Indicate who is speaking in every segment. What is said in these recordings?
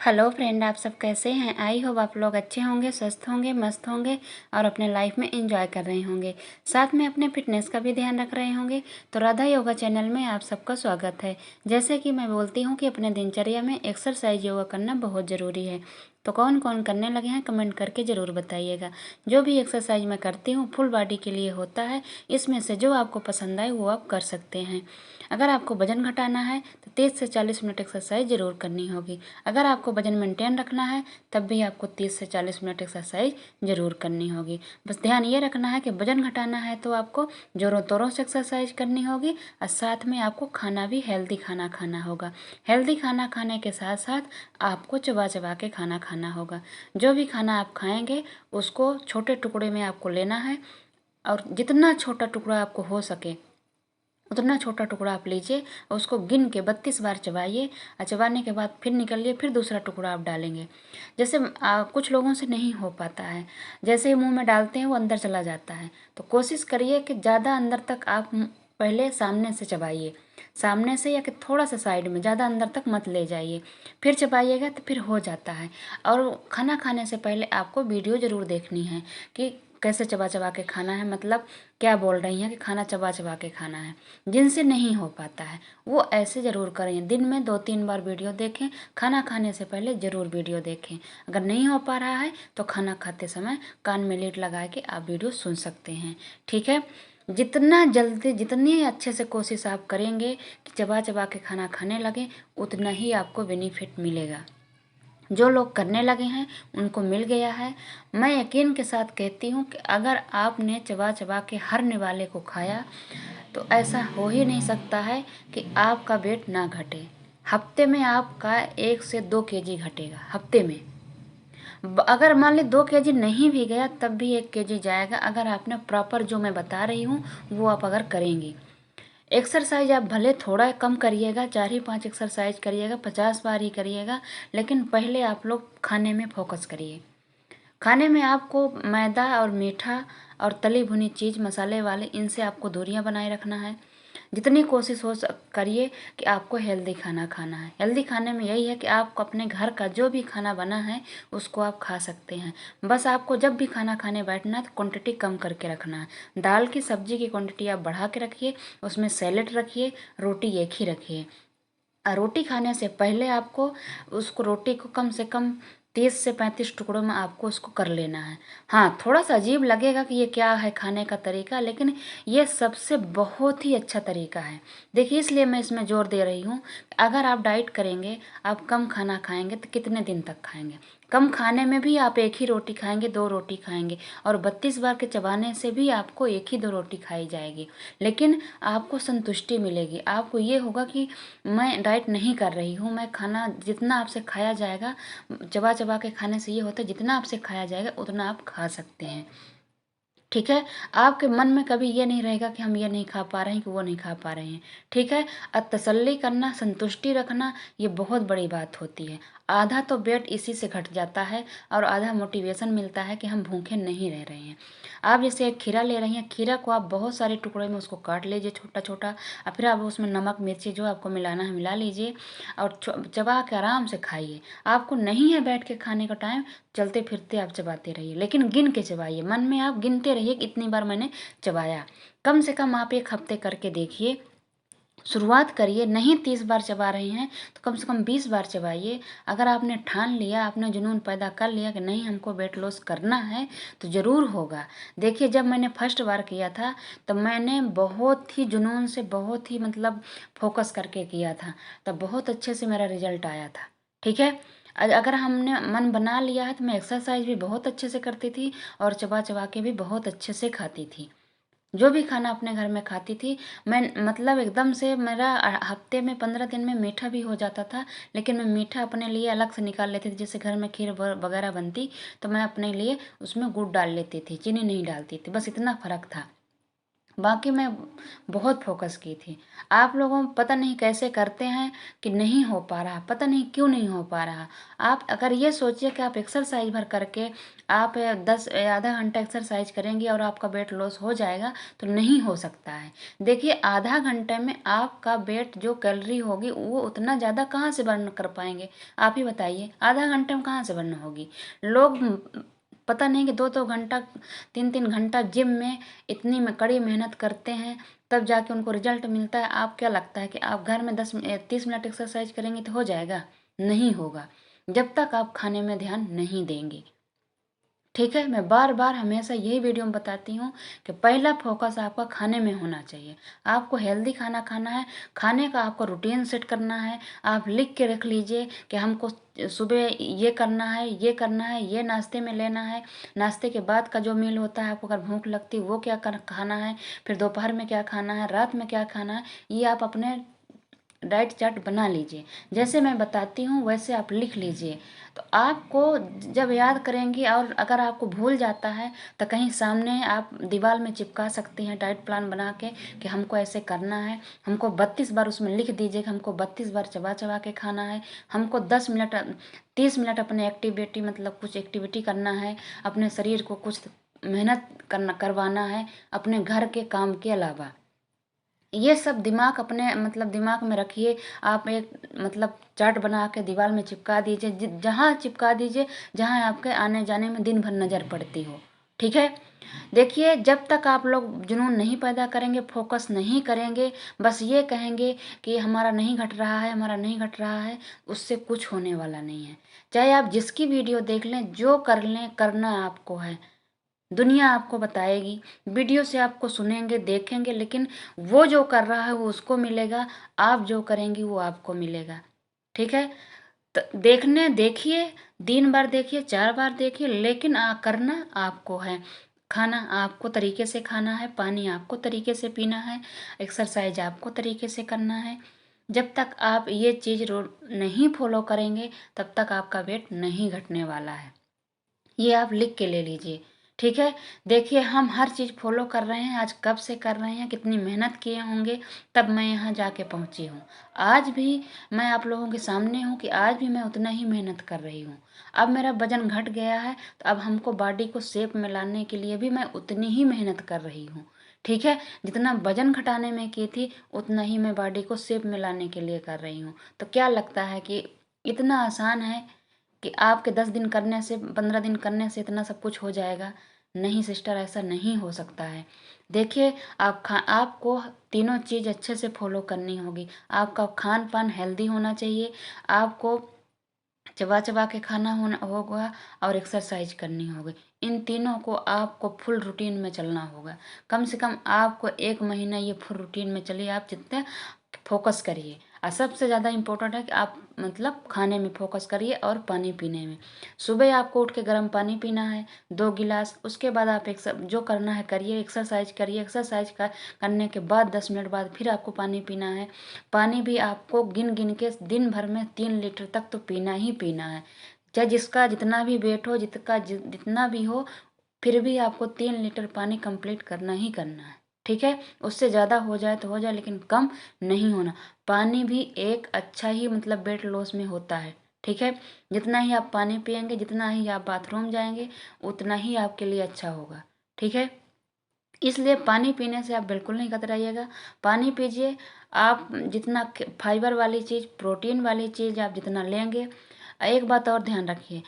Speaker 1: Hello friend, आप सब कैसे हैं। आई होप आप लोग अच्छे होंगे, स्वस्थ होंगे, मस्त होंगे और अपने लाइफ में एंजॉय कर रहे होंगे। साथ में अपने फिटनेस का भी ध्यान रख रहे होंगे। तो राधा योगा चैनल में आप सबका स्वागत है। जैसे कि मैं बोलती हूँ कि अपने दिनचर्या में एक्सरसाइज योगा करना बहुत ज़रूरी है। तो कौन कौन करने लगे हैं कमेंट करके ज़रूर बताइएगा। जो भी एक्सरसाइज मैं करती हूँ फुल बॉडी के लिए होता है। इसमें से जो आपको पसंद आए वो आप कर सकते हैं। अगर आपको वजन घटाना है तो 30 से 40 मिनट एक्सरसाइज ज़रूर करनी होगी। अगर आपको वजन मेंटेन रखना है तब भी आपको 30 से 40 मिनट एक्सरसाइज ज़रूर करनी होगी। बस ध्यान ये रखना है कि वजन घटाना है तो आपको ज़ोरों तोरों से एक्सरसाइज करनी होगी और साथ में आपको खाना भी हेल्दी खाना खाना होगा। हेल्दी खाना खाने के साथ साथ आपको चबा चबा के खाना खाना होगा। जो भी खाना आप खाएंगे उसको छोटे टुकड़े में आपको लेना है और जितना छोटा टुकड़ा आपको हो सके उतना छोटा टुकड़ा आप लीजिए और उसको गिन के 32 बार चबाइए और चबाने के बाद फिर निकलिए, फिर दूसरा टुकड़ा आप डालेंगे। जैसे कुछ लोगों से नहीं हो पाता है, जैसे ही मुंह में डालते हैं वो अंदर चला जाता है। तो कोशिश करिए कि ज़्यादा अंदर तक आप पहले सामने से चबाइए, सामने से या कि थोड़ा सा साइड में, ज़्यादा अंदर तक मत ले जाइए, फिर चबाइएगा तो फिर हो जाता है। और खाना खाने से पहले आपको वीडियो ज़रूर देखनी है कि कैसे चबा चबा के खाना है, मतलब क्या बोल रही हैं कि खाना चबा चबा के खाना है। जिनसे नहीं हो पाता है वो ऐसे ज़रूर करें, दिन में 2-3 बार वीडियो देखें, खाना खाने से पहले ज़रूर वीडियो देखें। अगर नहीं हो पा रहा है तो खाना खाते समय कान में लीड लगा के आप वीडियो सुन सकते हैं। ठीक है, जितना जल्दी जितनी अच्छे से कोशिश आप करेंगे कि चबा चबा के खाना खाने लगे उतना ही आपको बेनिफिट मिलेगा। जो लोग करने लगे हैं उनको मिल गया है। मैं यकीन के साथ कहती हूँ कि अगर आपने चबा चबा के हर निवाले को खाया तो ऐसा हो ही नहीं सकता है कि आपका वेट ना घटे। हफ्ते में आपका 1 से 2 kg घटेगा हफ्ते में। अगर मान ली 2 kg नहीं भी गया तब भी 1 kg जाएगा, अगर आपने प्रॉपर जो मैं बता रही हूँ वो आप अगर करेंगी। एक्सरसाइज आप भले थोड़ा कम करिएगा, 4 ही 5 एक्सरसाइज करिएगा, 50 बार ही करिएगा, लेकिन पहले आप लोग खाने में फोकस करिए। खाने में आपको मैदा और मीठा और तली भुनी चीज़, मसाले वाले, इनसे आपको दूरियां बनाए रखना है। जितनी कोशिश हो करिए कि आपको हेल्दी खाना खाना है। हेल्दी खाने में यही है कि आपको अपने घर का जो भी खाना बना है उसको आप खा सकते हैं। बस आपको जब भी खाना खाने बैठना है तो क्वांटिटी कम करके रखना है। दाल की सब्जी की क्वांटिटी आप बढ़ा के रखिए, उसमें सैलेड रखिए, रोटी एक ही रखिए। रोटी खाने से पहले आपको उसको रोटी को कम से कम 30 से 35 टुकड़ों में आपको उसको कर लेना है। हाँ, थोड़ा सा अजीब लगेगा कि ये क्या है खाने का तरीका, लेकिन ये सबसे बहुत ही अच्छा तरीका है। देखिए, इसलिए मैं इसमें जोर दे रही हूँ। अगर आप डाइट करेंगे, आप कम खाना खाएंगे तो कितने दिन तक खाएंगे। कम खाने में भी आप एक ही रोटी खाएंगे, 2 रोटी खाएंगे, और 32 बार के चबाने से भी आपको एक ही 2 रोटी खाई जाएगी, लेकिन आपको संतुष्टि मिलेगी। आपको ये होगा कि मैं डाइट नहीं कर रही हूँ, मैं खाना जितना आपसे खाया जाएगा, चबा चबा के खाने से ये होता है जितना आपसे खाया जाएगा उतना आप खा सकते हैं। ठीक है, आपके मन में कभी ये नहीं रहेगा कि हम ये नहीं खा पा रहे हैं, कि वो नहीं खा पा रहे हैं। ठीक है, तसल्ली करना, संतुष्टि रखना, ये बहुत बड़ी बात होती है। आधा तो वेट इसी से घट जाता है और आधा मोटिवेशन मिलता है कि हम भूखे नहीं रह रहे हैं। आप जैसे एक खीरा ले रही हैं, खीरा को आप बहुत सारे टुकड़ों में उसको काट लीजिए छोटा छोटा, और फिर आप उसमें नमक मिर्ची जो आपको मिलाना है मिला लीजिए और चबा के आराम से खाइए। आपको नहीं है बैठ के खाने का टाइम, चलते फिरते आप चबाते रहिए, लेकिन गिन के चबाइए। मन में आप गिनते रहिए कि इतनी बार मैंने चबाया। कम से कम आप 1 हफ्ते करके देखिए, शुरुआत करिए। नहीं 30 बार चबा रहे हैं तो कम से कम 20 बार चबाइए। अगर आपने ठान लिया, आपने जुनून पैदा कर लिया कि नहीं हमको वेट लॉस करना है, तो ज़रूर होगा। देखिए, जब मैंने फर्स्ट बार किया था तो मैंने बहुत ही जुनून से, बहुत ही मतलब फोकस करके किया था, तब बहुत अच्छे से मेरा रिजल्ट आया था। ठीक है, अगर हमने मन बना लिया है तो मैं एक्सरसाइज भी बहुत अच्छे से करती थी और चबा चबा के भी बहुत अच्छे से खाती थी। जो भी खाना अपने घर में खाती थी मैं, मतलब एकदम से मेरा हफ्ते में 15 दिन में मीठा भी हो जाता था, लेकिन मैं मीठा अपने लिए अलग से निकाल लेती थी। जैसे घर में खीर वगैरह बनती तो मैं अपने लिए उसमें गुड़ डाल लेती थी, चीनी नहीं डालती थी, बस इतना फ़र्क था। बाकी मैं बहुत फोकस की थी। आप लोगों पता नहीं कैसे करते हैं कि नहीं हो पा रहा, पता नहीं क्यों नहीं हो पा रहा। आप अगर ये सोचिए कि आप एक्सरसाइज भर करके आप 10 आधा घंटा एक्सरसाइज करेंगी और आपका वेट लॉस हो जाएगा, तो नहीं हो सकता है। देखिए आधा घंटे में आपका वेट जो कैलोरी होगी वो उतना ज़्यादा कहाँ से बर्न कर पाएंगे, आप ही बताइए। आधा घंटे में कहाँ से बर्न होगी। लोग पता नहीं कि 2-2 घंटा 3-3 घंटा जिम में इतनी में कड़ी मेहनत करते हैं, तब जाके उनको रिजल्ट मिलता है। आप क्या लगता है कि आप घर में 30 मिनट एक्सरसाइज करेंगे तो हो जाएगा? नहीं होगा, जब तक आप खाने में ध्यान नहीं देंगे। ठीक है, मैं बार बार हमेशा यही वीडियो में बताती हूँ कि पहला फोकस आपका खाने में होना चाहिए। आपको हेल्दी खाना खाना है, खाने का आपको रूटीन सेट करना है। आप लिख के रख लीजिए कि हमको सुबह ये करना है, ये करना है, ये नाश्ते में लेना है, नाश्ते के बाद का जो मील होता है, आपको अगर भूख लगती है वो क्या खाना है, फिर दोपहर में क्या खाना है, रात में क्या खाना है, ये आप अपने डाइट चार्ट बना लीजिए। जैसे मैं बताती हूँ वैसे आप लिख लीजिए, तो आपको जब याद करेंगी, और अगर आपको भूल जाता है तो कहीं सामने आप दीवार में चिपका सकती हैं डाइट प्लान बना के कि हमको ऐसे करना है। हमको 32 बार उसमें लिख दीजिए कि हमको 32 बार चबा चबा के खाना है। हमको 10 मिनट 30 मिनट अपने एक्टिविटी मतलब कुछ एक्टिविटी करना है, अपने शरीर को कुछ मेहनत करवाना है अपने घर के काम के अलावा। ये सब दिमाग अपने मतलब दिमाग में रखिए। आप एक मतलब चार्ट बना के दीवार में चिपका दीजिए, जहाँ चिपका दीजिए जहाँ आपके आने जाने में दिन भर नज़र पड़ती हो। ठीक है। देखिए जब तक आप लोग जुनून नहीं पैदा करेंगे, फोकस नहीं करेंगे, बस ये कहेंगे कि हमारा नहीं घट रहा है, हमारा नहीं घट रहा है, उससे कुछ होने वाला नहीं है। चाहे आप जिसकी वीडियो देख लें, जो कर लें, करना आपको है। दुनिया आपको बताएगी, वीडियो से आपको सुनेंगे देखेंगे, लेकिन वो जो कर रहा है वो उसको मिलेगा, आप जो करेंगी वो आपको मिलेगा। ठीक है। तो देखिए, 3 बार देखिए, 4 बार देखिए, लेकिन करना आपको है। खाना आपको तरीके से खाना है, पानी आपको तरीके से पीना है, एक्सरसाइज आपको तरीके से करना है। जब तक आप ये चीज़ नहीं फॉलो करेंगे, तब तक आपका वेट नहीं घटने वाला है। ये आप लिख के ले लीजिए। ठीक है। देखिए हम हर चीज़ फॉलो कर रहे हैं, आज कब से कर रहे हैं, कितनी मेहनत किए होंगे, तब मैं यहाँ जाके पहुँची हूँ। आज भी मैं आप लोगों के सामने हूँ कि आज भी मैं उतना ही मेहनत कर रही हूँ। अब मेरा वजन घट गया है, तो अब हमको बॉडी को शेप में लाने के लिए भी मैं उतनी ही मेहनत कर रही हूँ। ठीक है। जितना वजन घटाने में की थी, उतना ही मैं बॉडी को शेप में लाने के लिए कर रही हूँ। तो क्या लगता है कि इतना आसान है कि आपके 10 दिन करने से 15 दिन करने से इतना सब कुछ हो जाएगा? नहीं सिस्टर, ऐसा नहीं हो सकता है। देखिए आपको तीनों चीज़ अच्छे से फॉलो करनी होगी। आपका खान पान हेल्दी होना चाहिए, आपको चबा चबा के खाना होना होगा, और एक्सरसाइज करनी होगी। इन तीनों को आपको फुल रूटीन में चलना होगा। कम से कम आपको 1 महीना ये फुल रूटीन में चलिए, आप जितने फोकस करिए। और सबसे ज़्यादा इम्पोर्टेंट है कि आप मतलब खाने में फोकस करिए और पानी पीने में। सुबह आपको उठ के गर्म पानी पीना है 2 गिलास, उसके बाद आप एक जो करना है करिए, एक्सरसाइज करिए। करने के बाद 10 मिनट बाद फिर आपको पानी पीना है। पानी भी आपको गिन गिन के दिन भर में 3 लीटर तक तो पीना ही पीना है। चाहे जिसका जितना भी वेट हो, जितना भी हो, फिर भी आपको 3 लीटर पानी कंप्लीट करना ही करना है। ठीक है। उससे ज़्यादा हो जाए तो हो जाए, लेकिन कम नहीं होना। पानी भी एक अच्छा ही मतलब वेट लॉस में होता है। ठीक है। जितना ही आप पानी पियेंगे, जितना ही आप बाथरूम जाएंगे, उतना ही आपके लिए अच्छा होगा। ठीक है। इसलिए पानी पीने से आप बिल्कुल नहीं कतराइएगा, पानी पीजिए। आप जितना फाइबर वाली चीज़, प्रोटीन वाली चीज़ आप जितना लेंगे। एक बात और ध्यान रखिए,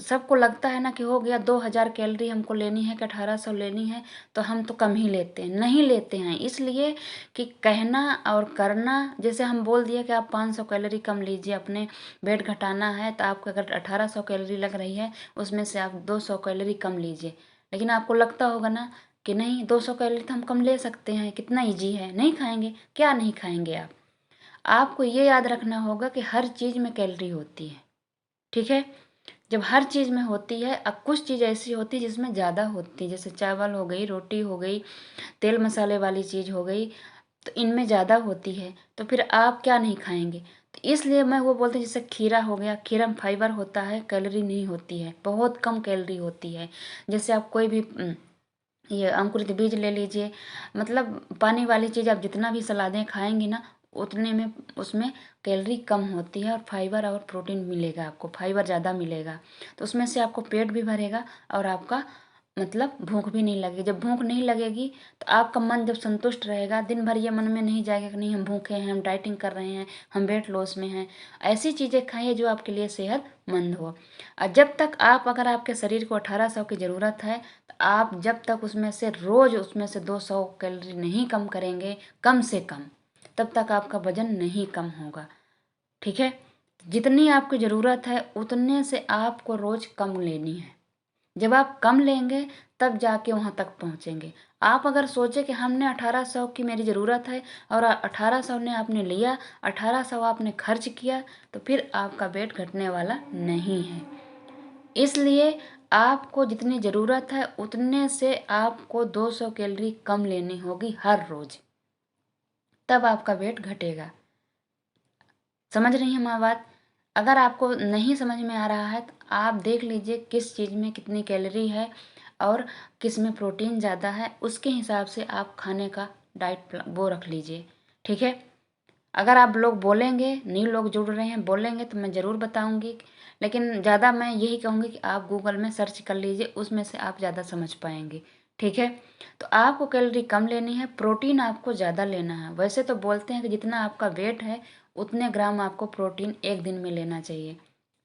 Speaker 1: सबको लगता है ना कि हो गया 2000 कैलोरी हमको लेनी है कि 1800 लेनी है, तो हम तो कम ही लेते हैं। नहीं लेते हैं, इसलिए कि कहना और करना, जैसे हम बोल दिए कि आप 500 कैलोरी कम लीजिए, अपने वेट घटाना है, तो आपको अगर 1800 कैलोरी लग रही है, उसमें से आप 200 कैलोरी कम लीजिए। लेकिन आपको लगता होगा ना कि नहीं, 200 कैलोरी तो हम कम ले सकते हैं, कितना ईजी है, नहीं खाएंगे। क्या नहीं खाएंगे आप? आपको ये याद रखना होगा कि हर चीज़ में कैलोरी होती है। ठीक है। जब हर चीज़ में होती है, अब कुछ चीज़ ऐसी होती है जिसमें ज़्यादा होती है, जैसे चावल हो गई, रोटी हो गई, तेल मसाले वाली चीज़ हो गई, तो इनमें ज़्यादा होती है, तो फिर आप क्या नहीं खाएंगे? तो इसलिए मैं वो बोलती हूँ, जैसे खीरा हो गया, खीरा में फाइबर होता है, कैलोरी नहीं होती है, बहुत कम कैलोरी होती है। जैसे आप कोई भी ये अंकुरित बीज ले लीजिए। मतलब पानी वाली चीज़ आप जितना भी सलादें खाएंगी ना, उतने में उसमें कैलोरी कम होती है और फाइबर और प्रोटीन मिलेगा, आपको फाइबर ज़्यादा मिलेगा। तो उसमें से आपको पेट भी भरेगा और आपका मतलब भूख भी नहीं लगेगी। जब भूख नहीं लगेगी तो आपका मन जब संतुष्ट रहेगा, दिन भर ये मन में नहीं जाएगा कि नहीं हम भूखे हैं, हम डाइटिंग कर रहे हैं, हम वेट लॉस में हैं। ऐसी चीज़ें खाइए जो आपके लिए सेहतमंद हो। और जब तक आप, अगर आपके शरीर को 1800 की ज़रूरत है, तो आप जब तक उसमें से रोज़ उसमें से 200 कैलोरी नहीं कम करेंगे, कम से कम, तब तक आपका वजन नहीं कम होगा। ठीक है, जितनी आपकी ज़रूरत है उतने से आपको रोज़ कम लेनी है। जब आप कम लेंगे तब जाके वहाँ तक पहुँचेंगे। आप अगर सोचे कि हमने 1800 की मेरी ज़रूरत है और 1800 ने आपने लिया, 1800 आपने खर्च किया, तो फिर आपका वेट घटने वाला नहीं है। इसलिए आपको जितनी ज़रूरत है उतने से आपको 200 कैलोरी कम लेनी होगी हर रोज़, तब आपका वेट घटेगा। समझ रही हैं माँ बात? अगर आपको नहीं समझ में आ रहा है तो आप देख लीजिए किस चीज़ में कितनी कैलोरी है और किस में प्रोटीन ज़्यादा है, उसके हिसाब से आप खाने का डाइट वो रख लीजिए। ठीक है, अगर आप लोग बोलेंगे, न्यू लोग जुड़ रहे हैं बोलेंगे तो मैं ज़रूर बताऊंगी, लेकिन ज़्यादा मैं यही कहूँगी कि आप गूगल में सर्च कर लीजिए, उसमें से आप ज़्यादा समझ पाएंगे। ठीक है, तो आपको कैलोरी कम लेनी है, प्रोटीन आपको ज़्यादा लेना है। वैसे तो बोलते हैं कि जितना आपका वेट है उतने ग्राम आपको प्रोटीन एक दिन में लेना चाहिए।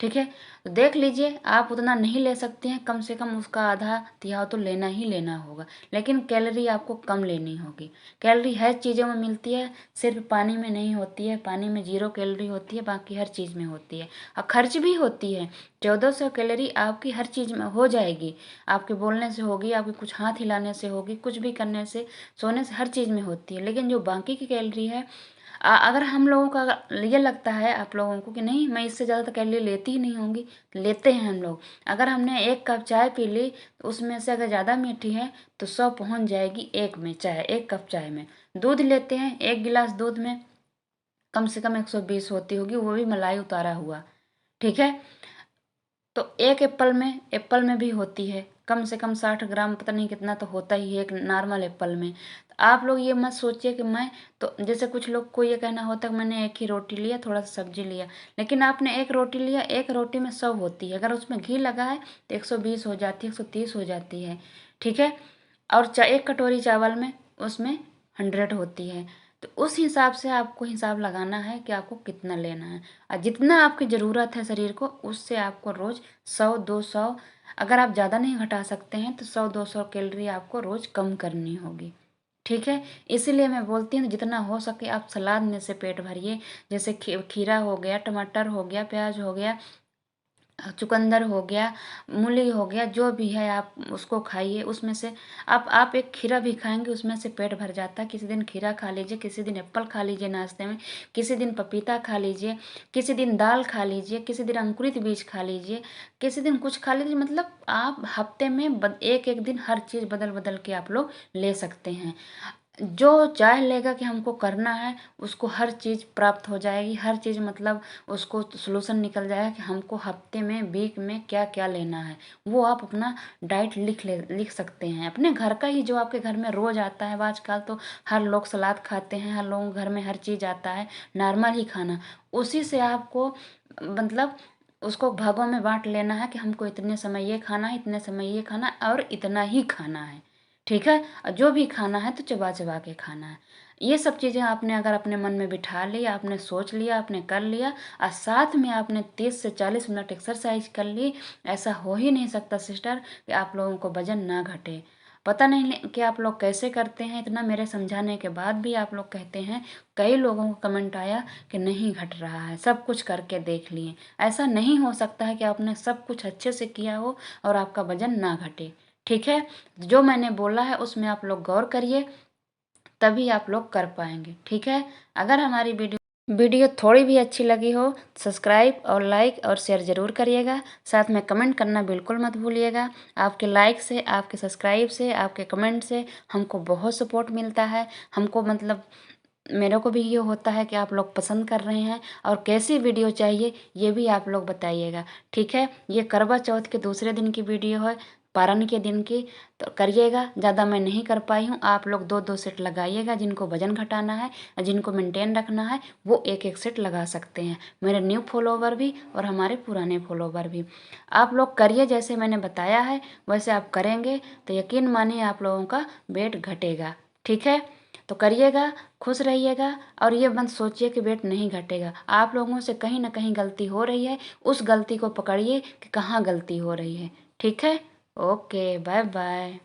Speaker 1: ठीक है, तो देख लीजिए आप उतना नहीं ले सकते हैं, कम से कम उसका आधा तिहाई तो लेना ही लेना होगा, लेकिन कैलोरी आपको कम लेनी होगी। कैलोरी हर चीज़ों में मिलती है, सिर्फ पानी में नहीं होती है। पानी में 0 कैलोरी होती है, बाकी हर चीज़ में होती है। और खर्च भी होती है। 1400 कैलोरी आपकी हर चीज़ में हो जाएगी। आपके बोलने से होगी, आपके कुछ हाथ हिलाने से होगी, कुछ भी करने से, सोने से, हर चीज़ में होती है। लेकिन जो बाकी की कैलोरी है, अगर हम लोगों का ये लगता है आप लोगों को कि नहीं मैं इससे ज़्यादा तो कैलोरी लेती ही नहीं होंगी, लेते हैं हम लोग। अगर हमने 1 कप चाय पी ली तो उसमें से अगर ज़्यादा मीठी है तो 100 पहुँच जाएगी एक में, चाय 1 कप चाय में। दूध लेते हैं, 1 गिलास दूध में कम से कम 120 होती होगी, वो भी मलाई उतारा हुआ। ठीक है, तो एक एप्पल में भी होती है कम से कम 60 ग्राम, पता नहीं कितना तो होता ही है एक नॉर्मल एप्पल में। तो आप लोग ये मत सोचिए कि मैं, तो जैसे कुछ लोग को ये कहना होता है कि मैंने एक ही रोटी लिया, थोड़ा सा सब्जी लिया, लेकिन आपने एक रोटी लिया, एक रोटी में 100 होती है। अगर उसमें घी लगा है तो 120 हो जाती है, 130 हो जाती है। ठीक है, और एक कटोरी चावल में उसमें 100 होती है। तो उस हिसाब से आपको हिसाब लगाना है कि आपको कितना लेना है, और जितना आपकी ज़रूरत है शरीर को उससे आपको रोज़ 100-200, अगर आप ज़्यादा नहीं घटा सकते हैं तो 100-200 कैलोरी आपको रोज़ कम करनी होगी। ठीक है, इसीलिए मैं बोलती हूँ जितना हो सके आप सलाद में से पेट भरिए। जैसे खीरा हो गया, टमाटर हो गया, प्याज हो गया, चुकंदर हो गया, मूली हो गया, जो भी है आप उसको खाइए। उसमें से आप एक खीरा भी खाएंगे उसमें से पेट भर जाता है। किसी दिन खीरा खा लीजिए, किसी दिन एप्पल खा लीजिए नाश्ते में, किसी दिन पपीता खा लीजिए, किसी दिन दाल खा लीजिए, किसी दिन अंकुरित बीज खा लीजिए, किसी दिन कुछ खा लीजिए। मतलब आप हफ्ते में एक एक दिन हर चीज़ बदल बदल के आप लोग ले सकते हैं। जो चाह लेगा कि हमको करना है उसको हर चीज़ प्राप्त हो जाएगी, हर चीज़ मतलब उसको सोल्यूशन निकल जाएगा कि हमको हफ्ते में, वीक में क्या क्या लेना है। वो आप अपना डाइट लिख सकते हैं अपने घर का ही, जो आपके घर में रोज़ आता है। आजकल तो हर लोग सलाद खाते हैं, हर लोगों के घर में हर चीज़ आता है, नॉर्मल ही खाना, उसी से आपको मतलब उसको भागों में बांट लेना है कि हमको इतने समय ये खाना है, इतने समय ये खाना और इतना ही खाना है। ठीक है, और जो भी खाना है तो चबा चबा के खाना है। ये सब चीज़ें आपने अगर अपने मन में बिठा लिया, आपने सोच लिया, आपने कर लिया, और साथ में आपने 30 से 40 मिनट एक्सरसाइज कर ली, ऐसा हो ही नहीं सकता सिस्टर कि आप लोगों को वजन ना घटे। पता नहीं कि आप लोग कैसे करते हैं, इतना मेरे समझाने के बाद भी आप लोग कहते हैं। कई लोगों को कमेंट आया कि नहीं घट रहा है, सब कुछ करके देख लिए। ऐसा नहीं हो सकता है कि आपने सब कुछ अच्छे से किया हो और आपका वजन ना घटे। ठीक है, जो मैंने बोला है उसमें आप लोग गौर करिए, तभी आप लोग कर पाएंगे। ठीक है, अगर हमारी वीडियो थोड़ी भी अच्छी लगी हो, सब्सक्राइब और लाइक और शेयर ज़रूर करिएगा। साथ में कमेंट करना बिल्कुल मत भूलिएगा। आपके लाइक से, आपके सब्सक्राइब से, आपके कमेंट से हमको बहुत सपोर्ट मिलता है। हमको मतलब मेरे को भी ये होता है कि आप लोग पसंद कर रहे हैं, और कैसी वीडियो चाहिए ये भी आप लोग बताइएगा। ठीक है, ये करवा चौथ के दूसरे दिन की वीडियो है। पारण के दिन की, तो करिएगा। ज़्यादा मैं नहीं कर पाई हूँ, आप लोग 2-2 सेट लगाइएगा। जिनको वजन घटाना है और जिनको मेंटेन रखना है वो 1-1 सेट लगा सकते हैं, मेरे न्यू फॉलोवर भी और हमारे पुराने फॉलोवर भी। आप लोग करिए जैसे मैंने बताया है, वैसे आप करेंगे तो यकीन मानिए आप लोगों का वेट घटेगा। ठीक है, तो करिएगा, खुश रहिएगा और ये मत सोचिए कि वेट नहीं घटेगा। आप लोगों से कहीं ना कहीं गलती हो रही है, उस गलती को पकड़िए कि कहाँ गलती हो रही है। ठीक है, ओके, बाय बाय।